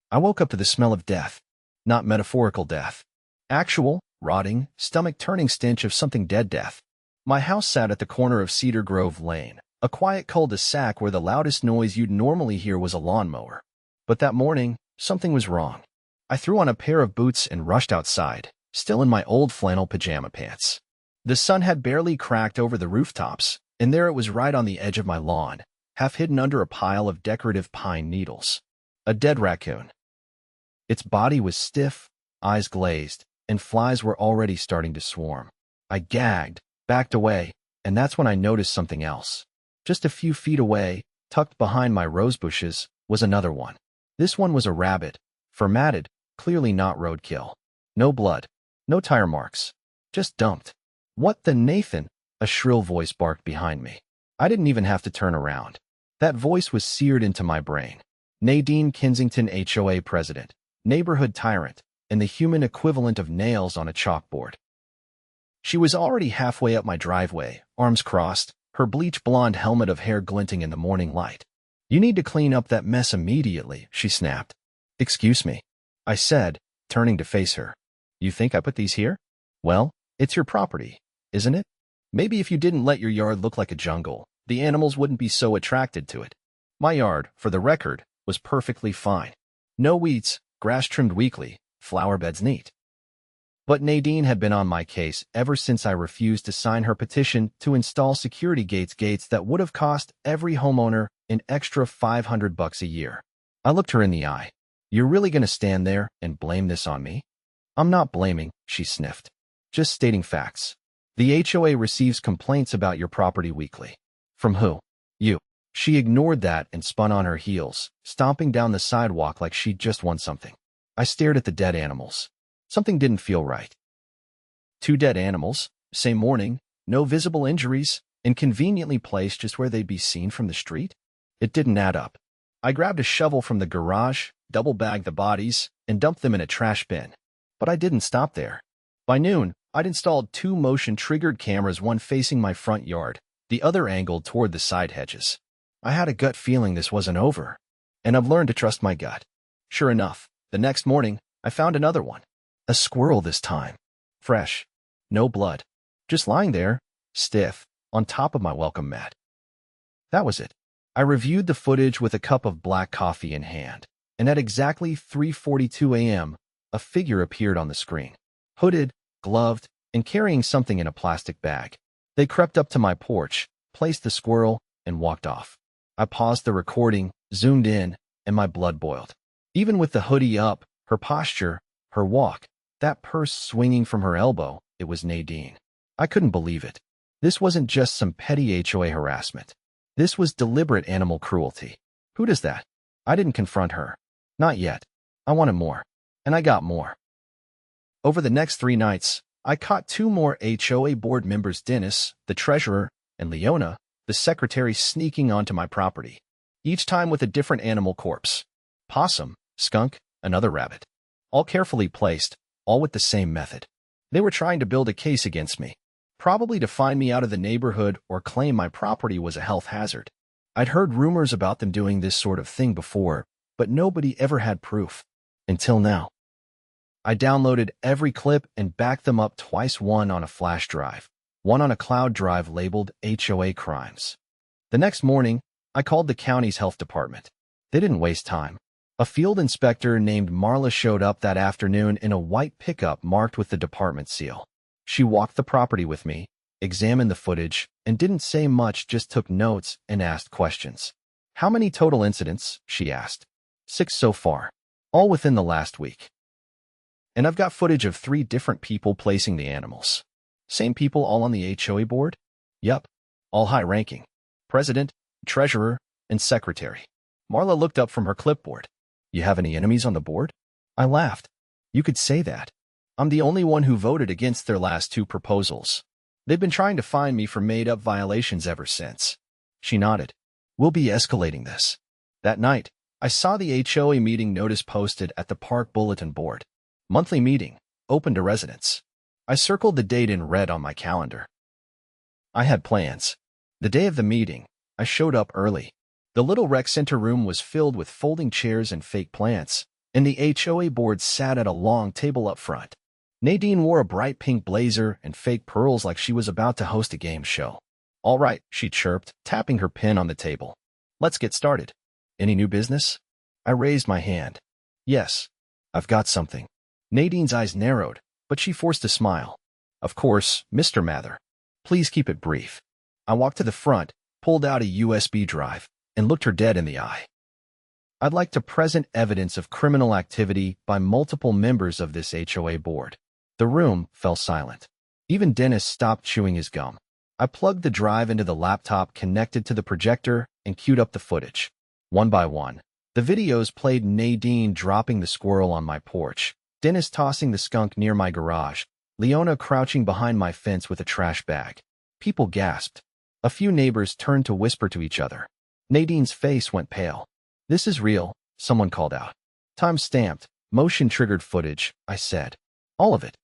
I woke up to the smell of death. Not metaphorical death. Actual, rotting, stomach-turning stench of something dead death. My house sat at the corner of Cedar Grove Lane, a quiet cul-de-sac where the loudest noise you'd normally hear was a lawnmower. But that morning, something was wrong. I threw on a pair of boots and rushed outside, still in my old flannel pajama pants. The sun had barely cracked over the rooftops, and there it was right on the edge of my lawn, half hidden under a pile of decorative pine needles. A dead raccoon. Its body was stiff, eyes glazed, and flies were already starting to swarm. I gagged, backed away, and that's when I noticed something else. Just a few feet away, tucked behind my rose bushes, was another one. This one was a rabbit, formatted, clearly not roadkill. No blood, no tire marks, just dumped. What the Nathan? A shrill voice barked behind me. I didn't even have to turn around. That voice was seared into my brain. Nadine Kensington, HOA president, neighborhood tyrant, and the human equivalent of nails on a chalkboard. She was already halfway up my driveway, arms crossed, her bleach blonde helmet of hair glinting in the morning light. "You need to clean up that mess immediately," she snapped. "Excuse me," I said, turning to face her. "You think I put these here? Well, it's your property, isn't it? Maybe if you didn't let your yard look like a jungle, the animals wouldn't be so attracted to it." My yard, for the record, was perfectly fine. No weeds, grass trimmed weekly, flower beds neat. But Nadine had been on my case ever since I refused to sign her petition to install security gates that would have cost every homeowner an extra $500 a year. I looked her in the eye. "You're really going to stand there and blame this on me?" "I'm not blaming," she sniffed. "Just stating facts. The HOA receives complaints about your property weekly." "From who?" "You." She ignored that and spun on her heels, stomping down the sidewalk like she'd just won something. I stared at the dead animals. Something didn't feel right. 2 dead animals, same morning, no visible injuries, and conveniently placed just where they'd be seen from the street? It didn't add up. I grabbed a shovel from the garage, double-bagged the bodies, and dumped them in a trash bin. But I didn't stop there. By noon, I'd installed 2 motion-triggered cameras, one facing my front yard, the other angled toward the side hedges. I had a gut feeling this wasn't over, and I've learned to trust my gut. Sure enough, the next morning, I found another one. A squirrel this time. Fresh. No blood. Just lying there, stiff, on top of my welcome mat. That was it. I reviewed the footage with a cup of black coffee in hand, and at exactly 3:42 a.m., a figure appeared on the screen. Hooded, gloved, and carrying something in a plastic bag. They crept up to my porch, placed the squirrel, and walked off. I paused the recording, zoomed in, and my blood boiled. Even with the hoodie up, her posture, her walk, that purse swinging from her elbow, it was Nadine. I couldn't believe it. This wasn't just some petty HOA harassment. This was deliberate animal cruelty. Who does that? I didn't confront her. Not yet. I wanted more. And I got more. Over the next 3 nights, I caught 2 more HOA board members, Dennis, the treasurer, and Leona, the secretary, sneaking onto my property, each time with a different animal corpse. Possum, skunk, another rabbit. All carefully placed, all with the same method. They were trying to build a case against me, probably to find me out of the neighborhood or claim my property was a health hazard. I'd heard rumors about them doing this sort of thing before, but nobody ever had proof. Until now. I downloaded every clip and backed them up twice, one on a flash drive, one on a cloud drive labeled HOA crimes. The next morning, I called the county's health department. They didn't waste time. A field inspector named Marla showed up that afternoon in a white pickup marked with the department seal. She walked the property with me, examined the footage, and didn't say much, just took notes and asked questions. "How many total incidents?" she asked. 6 so far, all within the last week. And I've got footage of 3 different people placing the animals. Same people all on the HOA board? Yup, all high-ranking. President, treasurer, and secretary. Marla looked up from her clipboard. "You have any enemies on the board?" I laughed. "You could say that. I'm the only one who voted against their last 2 proposals. They've been trying to find me for made-up violations ever since." She nodded. "We'll be escalating this." That night, I saw the HOA meeting notice posted at the park bulletin board. Monthly meeting, open to residents. I circled the date in red on my calendar. I had plans. The day of the meeting, I showed up early. The little rec center room was filled with folding chairs and fake plants, and the HOA board sat at a long table up front. Nadine wore a bright pink blazer and fake pearls like she was about to host a game show. "All right," she chirped, tapping her pen on the table. "Let's get started. Any new business?" I raised my hand. "Yes, I've got something." Nadine's eyes narrowed, but she forced a smile. "Of course, Mr. Mather. Please keep it brief." I walked to the front, pulled out a USB drive, and looked her dead in the eye. "I'd like to present evidence of criminal activity by multiple members of this HOA board." The room fell silent. Even Dennis stopped chewing his gum. I plugged the drive into the laptop connected to the projector and queued up the footage. One by one, the videos played: Nadine dropping the squirrel on my porch, Dennis tossing the skunk near my garage, Leona crouching behind my fence with a trash bag. People gasped. A few neighbors turned to whisper to each other. Nadine's face went pale. "This is real," someone called out. "Time-stamped, motion-triggered footage," I said. "All of it."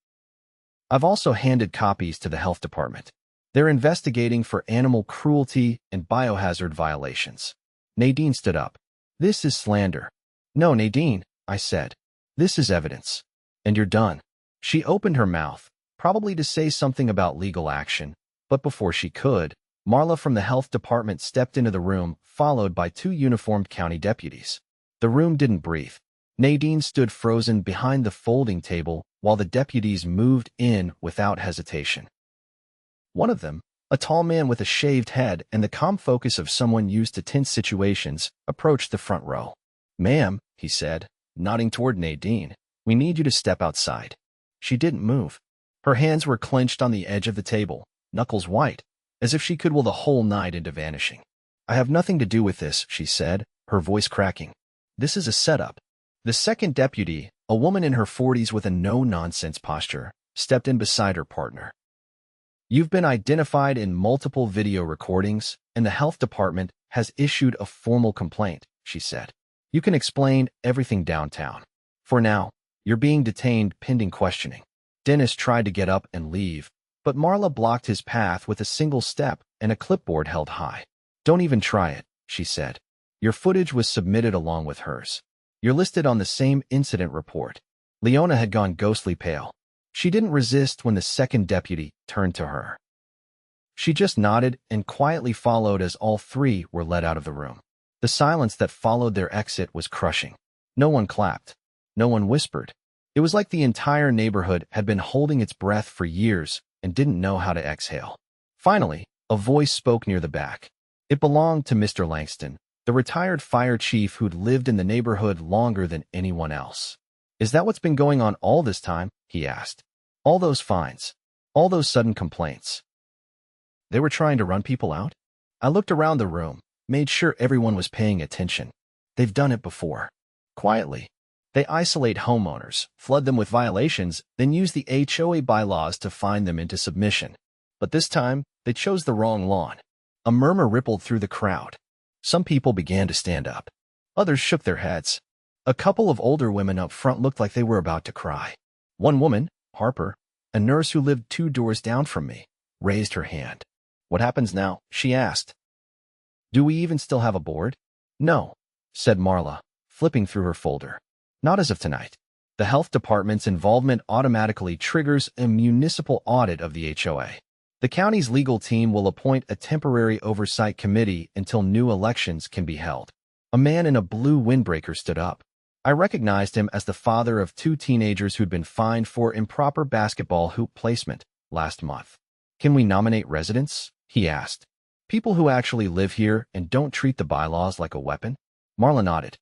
I've also handed copies to the health department. They're investigating for animal cruelty and biohazard violations. Nadine stood up. "This is slander." "No, Nadine," I said. "This is evidence. And you're done." She opened her mouth, probably to say something about legal action, but before she could, Marla from the health department stepped into the room, followed by two uniformed county deputies. The room didn't breathe. Nadine stood frozen behind the folding table while the deputies moved in without hesitation. One of them, a tall man with a shaved head and the calm focus of someone used to tense situations, approached the front row. "Ma'am," he said, nodding toward Nadine, "we need you to step outside." She didn't move. Her hands were clenched on the edge of the table, knuckles white, as if she could will the whole night into vanishing. "I have nothing to do with this," she said, her voice cracking. "This is a setup." The second deputy, a woman in her 40s with a no-nonsense posture, stepped in beside her partner. "You've been identified in multiple video recordings, and the health department has issued a formal complaint," she said. "You can explain everything downtown. For now, you're being detained pending questioning." Dennis tried to get up and leave, but Marla blocked his path with a single step and a clipboard held high. "Don't even try it," she said. "Your footage was submitted along with hers. You're listed on the same incident report." Leona had gone ghostly pale. She didn't resist when the second deputy turned to her. She just nodded and quietly followed as all three were led out of the room. The silence that followed their exit was crushing. No one clapped. No one whispered. It was like the entire neighborhood had been holding its breath for years and didn't know how to exhale. Finally, a voice spoke near the back. It belonged to Mr. Langston, the retired fire chief who'd lived in the neighborhood longer than anyone else. "Is that what's been going on all this time?" he asked. "All those fines, all those sudden complaints. They were trying to run people out?" I looked around the room, made sure everyone was paying attention. "They've done it before. Quietly. They isolate homeowners, flood them with violations, then use the HOA bylaws to fine them into submission. But this time, they chose the wrong lawn." A murmur rippled through the crowd. Some people began to stand up. Others shook their heads. A couple of older women up front looked like they were about to cry. One woman, Harper, a nurse who lived 2 doors down from me, raised her hand. "What happens now?" she asked. "Do we even still have a board?" "No," said Marla, flipping through her folder. "Not as of tonight. The health department's involvement automatically triggers a municipal audit of the HOA. The county's legal team will appoint a temporary oversight committee until new elections can be held." A man in a blue windbreaker stood up. I recognized him as the father of 2 teenagers who'd been fined for improper basketball hoop placement last month. "Can we nominate residents?" he asked. "People who actually live here and don't treat the bylaws like a weapon?" Marla nodded.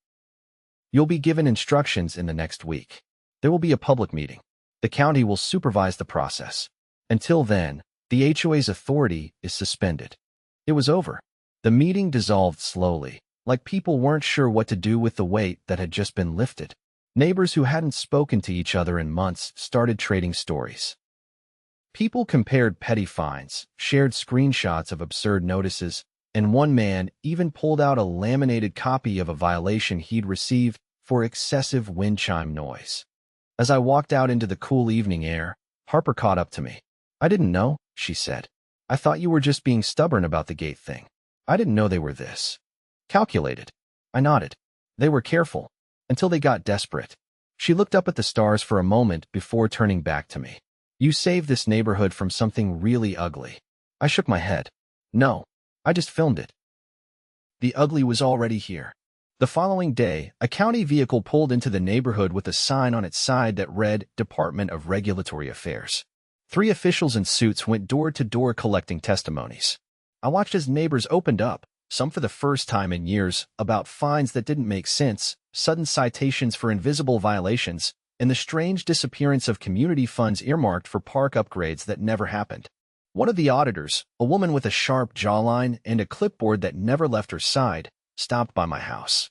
"You'll be given instructions in the next week. There will be a public meeting. The county will supervise the process. Until then, the HOA's authority is suspended." It was over. The meeting dissolved slowly, like people weren't sure what to do with the weight that had just been lifted. Neighbors who hadn't spoken to each other in months started trading stories. People compared petty fines, shared screenshots of absurd notices, and one man even pulled out a laminated copy of a violation he'd received for excessive wind chime noise. As I walked out into the cool evening air, Harper caught up to me. "I didn't know," she said. "I thought you were just being stubborn about the gate thing. I didn't know they were this calculated." I nodded. "They were careful. until they got desperate. She looked up at the stars for a moment before turning back to me. You saved this neighborhood from something really ugly. I shook my head. No, I just filmed it. The ugly was already here. The following day, a county vehicle pulled into the neighborhood with a sign on its side that read, Department of Regulatory Affairs. 3 officials in suits went door to door collecting testimonies. I watched as neighbors opened up, some for the first time in years, about fines that didn't make sense, sudden citations for invisible violations, and the strange disappearance of community funds earmarked for park upgrades that never happened. One of the auditors, a woman with a sharp jawline and a clipboard that never left her side, stopped by my house.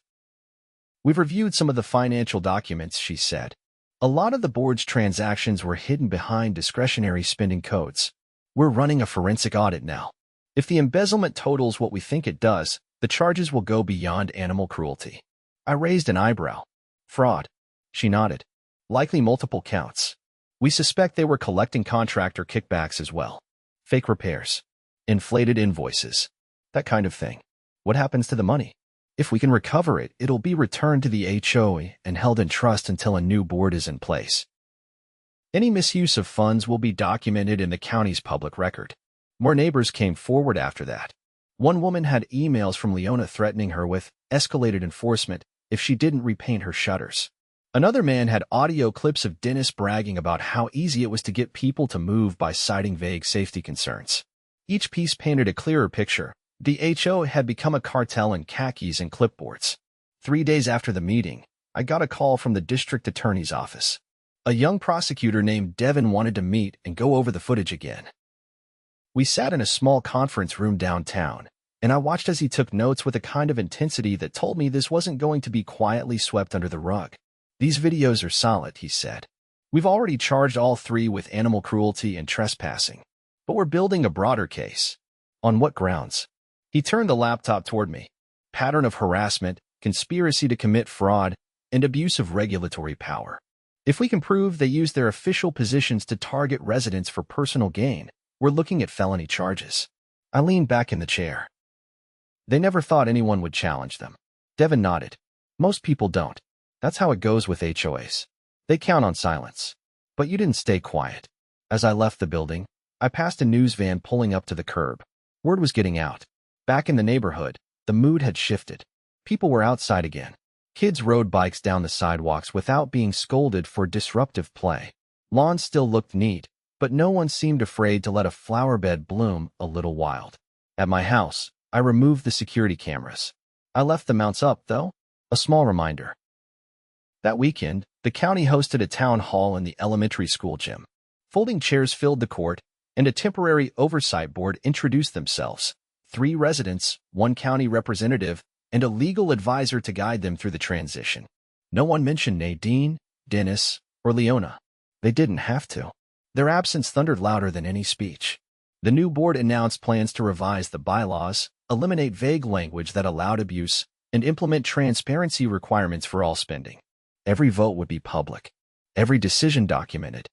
We've reviewed some of the financial documents, she said. A lot of the board's transactions were hidden behind discretionary spending codes. We're running a forensic audit now. If the embezzlement totals what we think it does, the charges will go beyond animal cruelty. I raised an eyebrow. Fraud. She nodded. Likely multiple counts. We suspect they were collecting contractor kickbacks as well. Fake repairs. Inflated invoices. That kind of thing. What happens to the money? If we can recover it, it'll be returned to the HOA and held in trust until a new board is in place. Any misuse of funds will be documented in the county's public record. More neighbors came forward after that. One woman had emails from Leona threatening her with escalated enforcement if she didn't repaint her shutters. Another man had audio clips of Dennis bragging about how easy it was to get people to move by citing vague safety concerns. Each piece painted a clearer picture. The HOA had become a cartel in khakis and clipboards. 3 days after the meeting, I got a call from the district attorney's office. A young prosecutor named Devin wanted to meet and go over the footage again. We sat in a small conference room downtown, and I watched as he took notes with a kind of intensity that told me this wasn't going to be quietly swept under the rug. These videos are solid, he said. We've already charged all 3 with animal cruelty and trespassing, but we're building a broader case. On what grounds? He turned the laptop toward me. Pattern of harassment, conspiracy to commit fraud, and abuse of regulatory power. If we can prove they used their official positions to target residents for personal gain, we're looking at felony charges. I leaned back in the chair. They never thought anyone would challenge them. Devin nodded. Most people don't. That's how it goes with HOAs. They count on silence. But you didn't stay quiet. As I left the building, I passed a news van pulling up to the curb. Word was getting out. Back in the neighborhood, the mood had shifted. People were outside again. Kids rode bikes down the sidewalks without being scolded for disruptive play. Lawns still looked neat, but no one seemed afraid to let a flower bed bloom a little wild. At my house, I removed the security cameras. I left the mounts up, though. A small reminder. That weekend, the county hosted a town hall in the elementary school gym. Folding chairs filled the court, and a temporary oversight board introduced themselves. 3 residents, 1 county representative, and a legal advisor to guide them through the transition. No one mentioned Nadine, Dennis, or Leona. They didn't have to. Their absence thundered louder than any speech. The new board announced plans to revise the bylaws, eliminate vague language that allowed abuse, and implement transparency requirements for all spending. Every vote would be public. Every decision documented.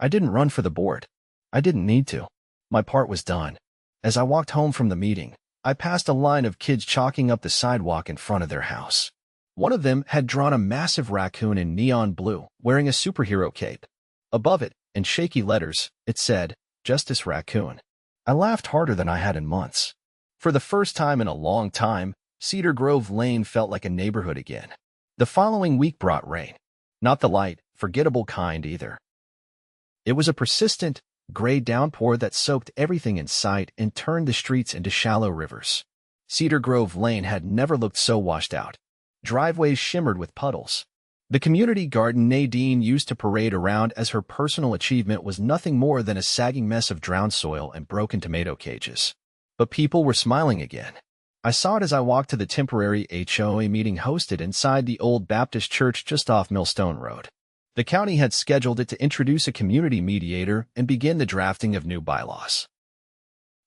I didn't run for the board. I didn't need to. My part was done. As I walked home from the meeting, I passed a line of kids chalking up the sidewalk in front of their house. One of them had drawn a massive raccoon in neon blue, wearing a superhero cape. Above it, in shaky letters, it said, Justice Raccoon. I laughed harder than I had in months. For the first time in a long time, Cedar Grove Lane felt like a neighborhood again. The following week brought rain. Not the light, forgettable kind either. It was a persistent, gray downpour that soaked everything in sight and turned the streets into shallow rivers. Cedar Grove Lane had never looked so washed out. Driveways shimmered with puddles. The community garden Nadine used to parade around as her personal achievement was nothing more than a sagging mess of drowned soil and broken tomato cages. But people were smiling again. I saw it as I walked to the temporary HOA meeting hosted inside the old Baptist church just off Millstone Road. The county had scheduled it to introduce a community mediator and begin the drafting of new bylaws.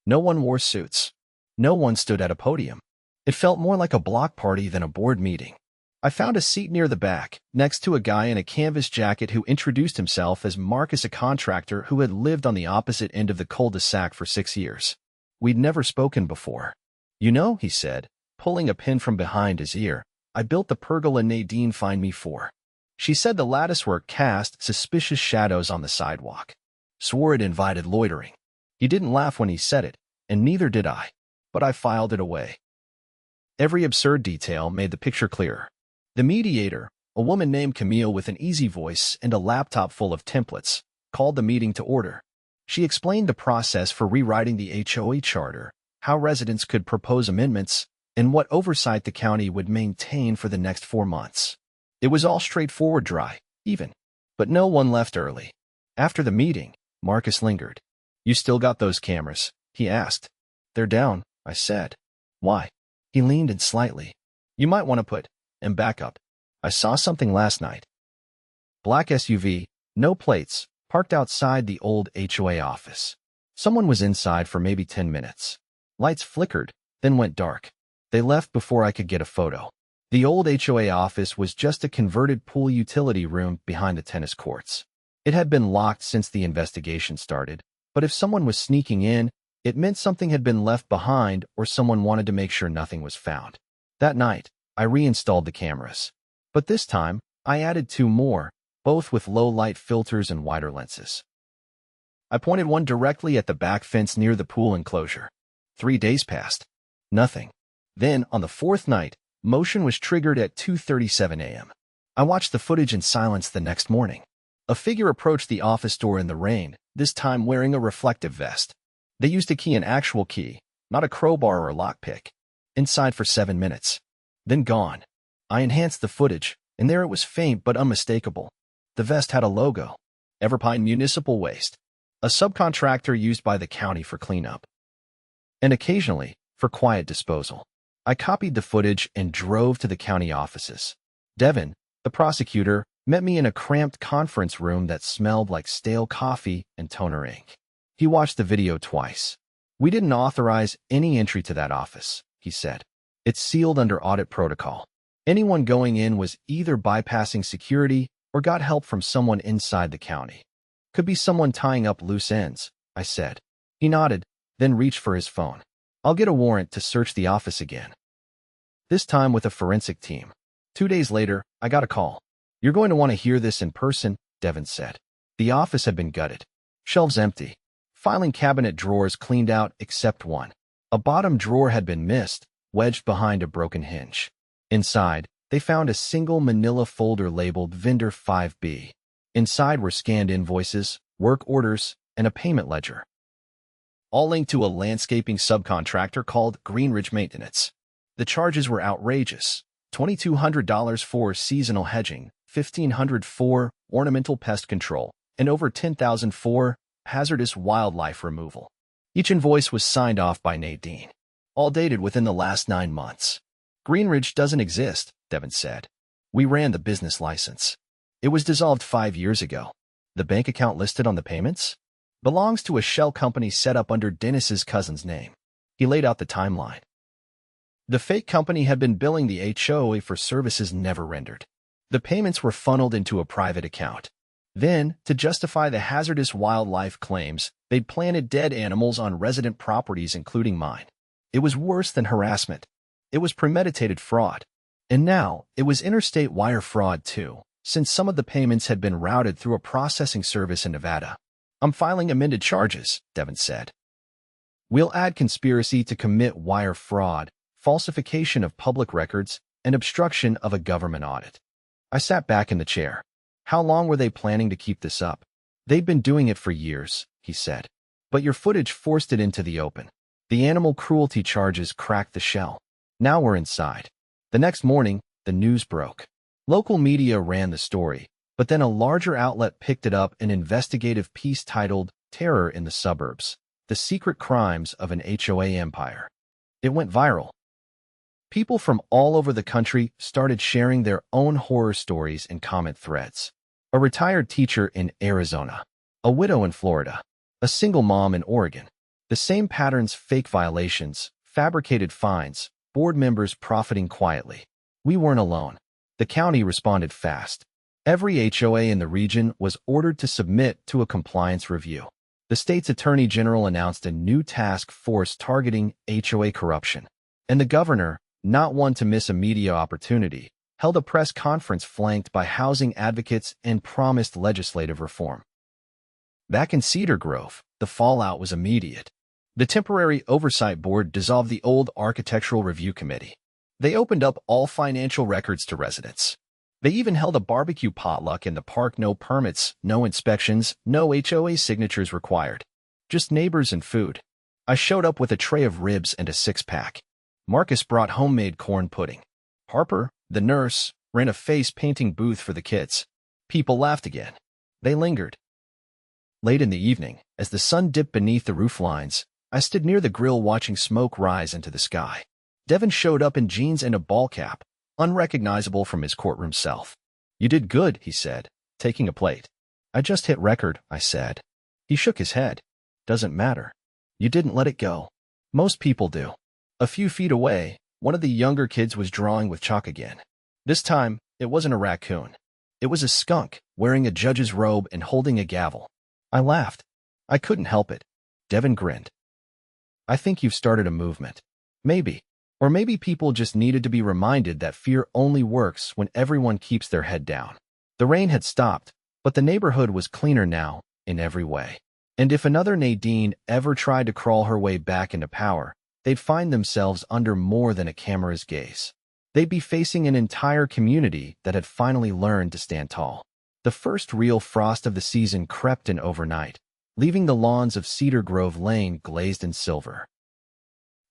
No one wore suits. No one stood at a podium. It felt more like a block party than a board meeting. I found a seat near the back, next to a guy in a canvas jacket who introduced himself as Marcus, a contractor who had lived on the opposite end of the cul-de-sac for 6 years. We'd never spoken before. You know, he said, pulling a pin from behind his ear, I built the pergola Nadine fined me for. She said the latticework cast suspicious shadows on the sidewalk. Swore it invited loitering. He didn't laugh when he said it, and neither did I, but I filed it away. Every absurd detail made the picture clearer. The mediator, a woman named Camille with an easy voice and a laptop full of templates, called the meeting to order. She explained the process for rewriting the HOA charter, how residents could propose amendments, and what oversight the county would maintain for the next 4 months. It was all straightforward, dry, even. But no one left early. After the meeting, Marcus lingered. "You still got those cameras?" he asked. "They're down," I said. "Why?" He leaned in slightly. "You might want to put them back up. I saw something last night." Black SUV, no plates, parked outside the old HOA office. Someone was inside for maybe 10 minutes. Lights flickered, then went dark. They left before I could get a photo. The old HOA office was just a converted pool utility room behind the tennis courts. It had been locked since the investigation started, but if someone was sneaking in, it meant something had been left behind or someone wanted to make sure nothing was found. That night, I reinstalled the cameras. But this time, I added 2 more, both with low-light filters and wider lenses. I pointed one directly at the back fence near the pool enclosure. 3 days passed. Nothing. Then, on the 4th night, motion was triggered at 2:37 a.m. I watched the footage in silence the next morning. A figure approached the office door in the rain, this time wearing a reflective vest. They used a key, an actual key, not a crowbar or a lockpick. Inside for 7 minutes. Then gone. I enhanced the footage, and there it was, faint but unmistakable. The vest had a logo. Everpine Municipal Waste, a subcontractor used by the county for cleanup. And occasionally, for quiet disposal. I copied the footage and drove to the county offices. Devin, the prosecutor, met me in a cramped conference room that smelled like stale coffee and toner ink. He watched the video twice. "We didn't authorize any entry to that office," he said. "It's sealed under audit protocol. Anyone going in was either bypassing security or got help from someone inside the county." "Could be someone tying up loose ends," I said. He nodded, then reached for his phone. "I'll get a warrant to search the office again." This time with a forensic team. 2 days later, I got a call. "You're going to want to hear this in person," Devin said. The office had been gutted. Shelves empty. Filing cabinet drawers cleaned out except one. A bottom drawer had been missed, wedged behind a broken hinge. Inside, they found a single manila folder labeled Vendor 5B. Inside were scanned invoices, work orders, and a payment ledger. All linked to a landscaping subcontractor called Greenridge Maintenance. The charges were outrageous. $2,200 for seasonal hedging, $1,500 for ornamental pest control, and over $10,000 for hazardous wildlife removal. Each invoice was signed off by Nadine. All dated within the last 9 months. "Greenridge doesn't exist," Devin said. "We ran the business license. It was dissolved 5 years ago. The bank account listed on the payments belongs to a shell company set up under Dennis's cousin's name." He laid out the timeline. The fake company had been billing the HOA for services never rendered. The payments were funneled into a private account. Then, to justify the hazardous wildlife claims, they'd planted dead animals on resident properties, including mine. It was worse than harassment. It was premeditated fraud. And now, it was interstate wire fraud too, since some of the payments had been routed through a processing service in Nevada. "I'm filing amended charges," Devin said. "We'll add conspiracy to commit wire fraud, falsification of public records, and obstruction of a government audit." I sat back in the chair. "How long were they planning to keep this up?" "They'd been doing it for years," he said. "But your footage forced it into the open. The animal cruelty charges cracked the shell. Now we're inside." The next morning, the news broke. Local media ran the story, but then a larger outlet picked it up, an investigative piece titled "Terror in the Suburbs: The Secret Crimes of an HOA Empire." It went viral. People from all over the country started sharing their own horror stories in comment threads. A retired teacher in Arizona, a widow in Florida, a single mom in Oregon. The same patterns: fake violations, fabricated fines, board members profiting quietly. We weren't alone. The county responded fast. Every HOA in the region was ordered to submit to a compliance review. The state's attorney general announced a new task force targeting HOA corruption. And the governor, not one to miss a media opportunity, held a press conference flanked by housing advocates and promised legislative reform. Back in Cedar Grove, the fallout was immediate. The temporary oversight board dissolved the old architectural review committee. They opened up all financial records to residents. They even held a barbecue potluck in the park. No permits, no inspections, no HOA signatures required. Just neighbors and food. I showed up with a tray of ribs and a six-pack. Marcus brought homemade corn pudding. Harper, the nurse, ran a face-painting booth for the kids. People laughed again. They lingered. Late in the evening, as the sun dipped beneath the roof lines, I stood near the grill watching smoke rise into the sky. Devin showed up in jeans and a ball cap, unrecognizable from his courtroom self. "You did good," he said, taking a plate. "I just hit record," I said. He shook his head. "Doesn't matter. You didn't let it go. Most people do." A few feet away, one of the younger kids was drawing with chalk again. This time, it wasn't a raccoon. It was a skunk, wearing a judge's robe and holding a gavel. I laughed. I couldn't help it. Devin grinned. "I think you've started a movement. Maybe. Or maybe people just needed to be reminded that fear only works when everyone keeps their head down." The rain had stopped, but the neighborhood was cleaner now, in every way. And if another Nadine ever tried to crawl her way back into power, they'd find themselves under more than a camera's gaze. They'd be facing an entire community that had finally learned to stand tall. The first real frost of the season crept in overnight, leaving the lawns of Cedar Grove Lane glazed in silver.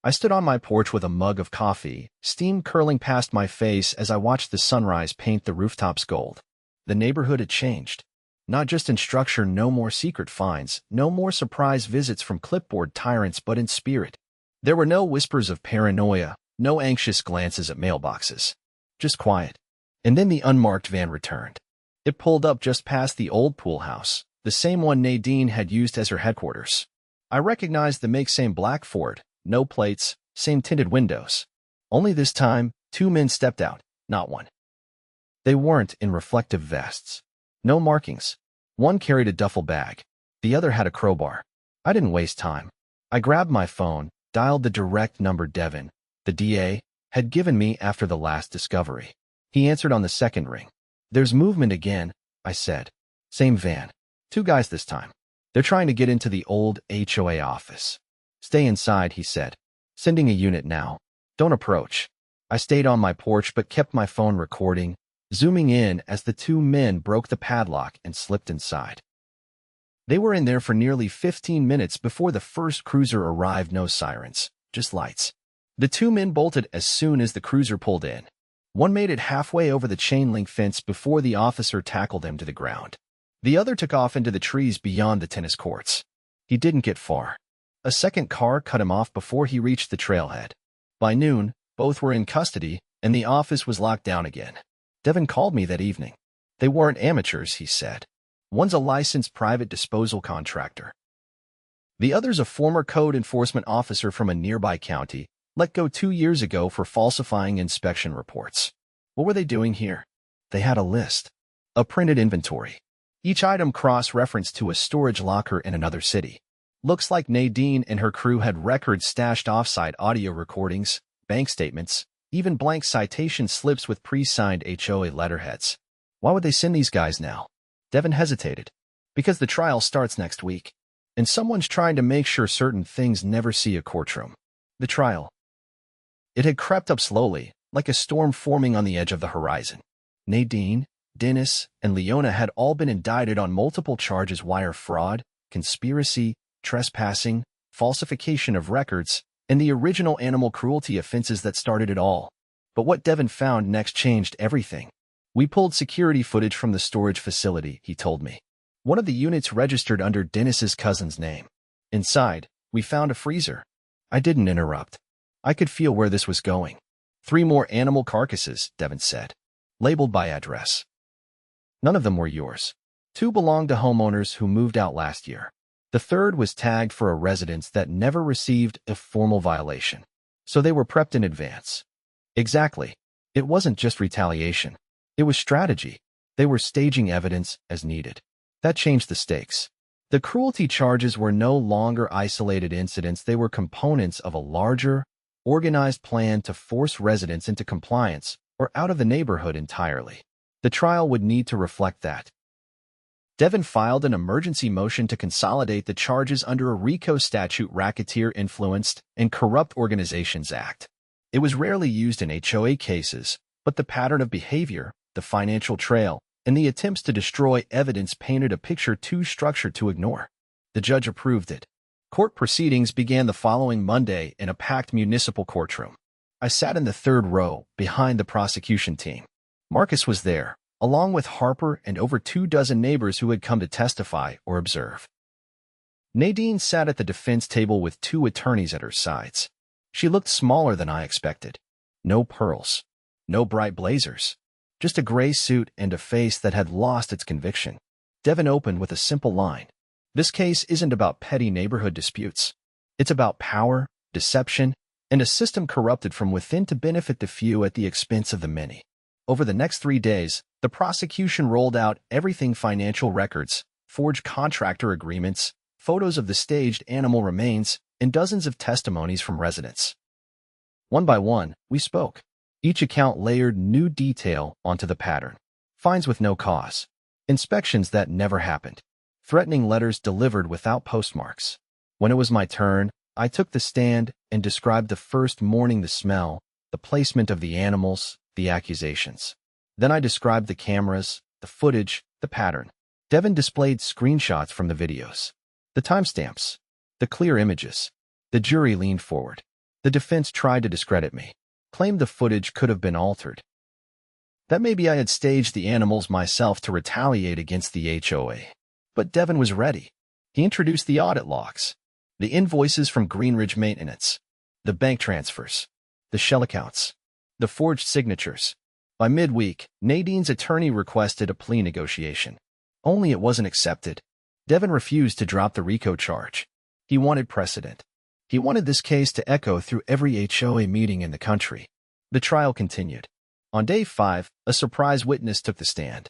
I stood on my porch with a mug of coffee, steam curling past my face as I watched the sunrise paint the rooftops gold. The neighborhood had changed. Not just in structure, no more secret finds, no more surprise visits from clipboard tyrants, but in spirit. There were no whispers of paranoia, no anxious glances at mailboxes. Just quiet. And then the unmarked van returned. It pulled up just past the old pool house, the same one Nadine had used as her headquarters. I recognized the make same black Ford, no plates, same tinted windows. Only this time, two men stepped out, not one. They weren't in reflective vests. No markings. One carried a duffel bag. The other had a crowbar. I didn't waste time. I grabbed my phone, dialed the direct number Devin, the DA, had given me after the last discovery. He answered on the second ring. "There's movement again," I said. "Same van. Two guys this time. They're trying to get into the old HOA office." "Stay inside," he said. "Sending a unit now. Don't approach." I stayed on my porch but kept my phone recording, zooming in as the two men broke the padlock and slipped inside. They were in there for nearly 15 minutes before the first cruiser arrived. No sirens, just lights. The two men bolted as soon as the cruiser pulled in. One made it halfway over the chain-link fence before the officer tackled him to the ground. The other took off into the trees beyond the tennis courts. He didn't get far. A second car cut him off before he reached the trailhead. By noon, both were in custody, and the office was locked down again. Devin called me that evening. "They weren't amateurs," he said. "One's a licensed private disposal contractor. The other's a former code enforcement officer from a nearby county, let go 2 years ago for falsifying inspection reports." What were they doing here? They had a list. A printed inventory. Each item cross-referenced to a storage locker in another city. Looks like Nadine and her crew had records stashed off-site, audio recordings, bank statements, even blank citation slips with pre-signed HOA letterheads. Why would they send these guys now? Devin hesitated. Because the trial starts next week, and someone's trying to make sure certain things never see a courtroom. The trial. It had crept up slowly, like a storm forming on the edge of the horizon. Nadine, Dennis, and Leona had all been indicted on multiple charges: wire fraud, conspiracy, trespassing, falsification of records, and the original animal cruelty offenses that started it all. But what Devin found next changed everything. "We pulled security footage from the storage facility," he told me. "One of the units registered under Dennis's cousin's name. Inside, we found a freezer." I didn't interrupt. I could feel where this was going. 3 more animal carcasses, Devin said. Labeled by address. None of them were yours. 2 belonged to homeowners who moved out last year. The third was tagged for a residence that never received a formal violation. So they were prepped in advance. Exactly. It wasn't just retaliation. It was strategy. They were staging evidence as needed. That changed the stakes. The cruelty charges were no longer isolated incidents. They were components of a larger, organized plan to force residents into compliance or out of the neighborhood entirely. The trial would need to reflect that. Devin filed an emergency motion to consolidate the charges under a RICO statute, Racketeer Influenced and Corrupt Organizations Act. It was rarely used in HOA cases, but the pattern of behavior, the financial trail, and the attempts to destroy evidence painted a picture too structured to ignore. The judge approved it. Court proceedings began the following Monday in a packed municipal courtroom. I sat in the third row, behind the prosecution team. Marcus was there, along with Harper and over 24 neighbors who had come to testify or observe. Nadine sat at the defense table with 2 attorneys at her sides. She looked smaller than I expected. No pearls. No bright blazers. Just a gray suit and a face that had lost its conviction. Devin opened with a simple line. This case isn't about petty neighborhood disputes. It's about power, deception, and a system corrupted from within to benefit the few at the expense of the many. Over the next 3 days, the prosecution rolled out everything: financial records, forged contractor agreements, photos of the staged animal remains, and dozens of testimonies from residents. One by one, we spoke. Each account layered new detail onto the pattern. Fines with no cause. Inspections that never happened. Threatening letters delivered without postmarks. When it was my turn, I took the stand and described the first morning: the smell, the placement of the animals, the accusations. Then I described the cameras, the footage, the pattern. Devin displayed screenshots from the videos, the timestamps, the clear images. The jury leaned forward. The defense tried to discredit me, claimed the footage could have been altered, that maybe I had staged the animals myself to retaliate against the HOA. But Devin was ready. He introduced the audit logs, the invoices from Greenridge Maintenance, the bank transfers, the shell accounts, the forged signatures. By midweek, Nadine's attorney requested a plea negotiation. Only it wasn't accepted. Devin refused to drop the RICO charge. He wanted precedent. He wanted this case to echo through every HOA meeting in the country. The trial continued. On day 5, a surprise witness took the stand.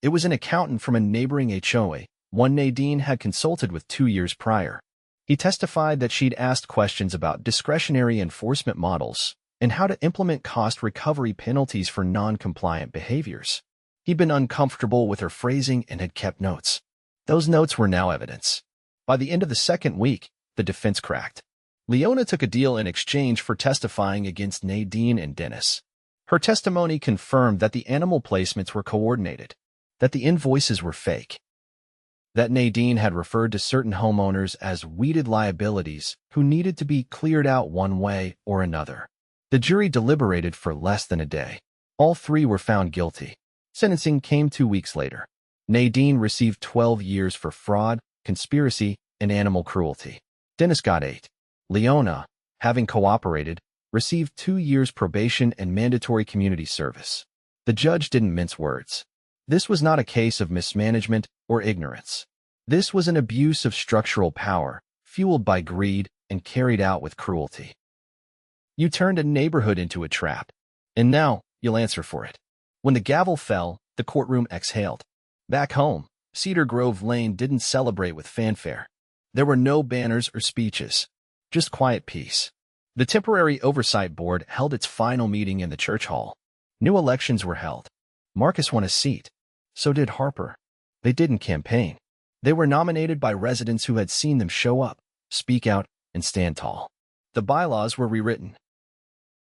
It was an accountant from a neighboring HOA, one Nadine had consulted with 2 years prior. He testified that she'd asked questions about discretionary enforcement models and how to implement cost recovery penalties for non-compliant behaviors. He'd been uncomfortable with her phrasing and had kept notes. Those notes were now evidence. By the end of the second week, the defense cracked. Leona took a deal in exchange for testifying against Nadine and Dennis. Her testimony confirmed that the animal placements were coordinated, that the invoices were fake, that Nadine had referred to certain homeowners as weeded liabilities who needed to be cleared out one way or another. The jury deliberated for less than a day. All 3 were found guilty. Sentencing came 2 weeks later. Nadine received 12 years for fraud, conspiracy, and animal cruelty. Dennis got 8. Leona, having cooperated, received 2 years probation and mandatory community service. The judge didn't mince words. This was not a case of mismanagement or ignorance. This was an abuse of structural power, fueled by greed and carried out with cruelty. You turned a neighborhood into a trap, and now you'll answer for it. When the gavel fell, the courtroom exhaled. Back home, Cedar Grove Lane didn't celebrate with fanfare. There were no banners or speeches, just quiet peace. The temporary oversight board held its final meeting in the church hall. New elections were held. Marcus won a seat. So did Harper. They didn't campaign. They were nominated by residents who had seen them show up, speak out, and stand tall. The bylaws were rewritten.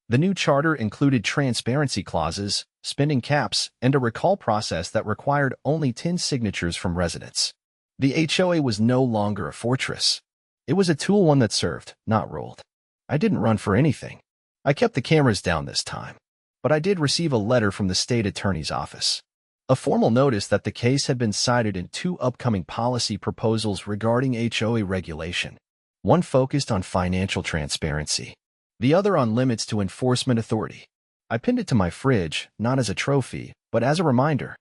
The new charter included transparency clauses, spending caps, and a recall process that required only 10 signatures from residents. The HOA was no longer a fortress. It was a tool, one that served, not ruled. I didn't run for anything. I kept the cameras down this time. But I did receive a letter from the state attorney's office. A formal notice that the case had been cited in 2 upcoming policy proposals regarding HOA regulation. One focused on financial transparency, the other on limits to enforcement authority. I pinned it to my fridge, not as a trophy, but as a reminder.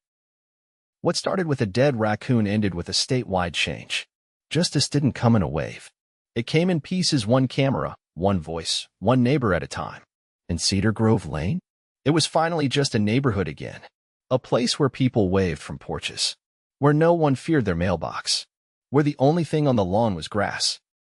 What started with a dead raccoon ended with a statewide change. Justice didn't come in a wave. It came in pieces, one camera, one voice, one neighbor at a time. In Cedar Grove Lane, it was finally just a neighborhood again. A place where people waved from porches. Where no one feared their mailbox. Where the only thing on the lawn was grass.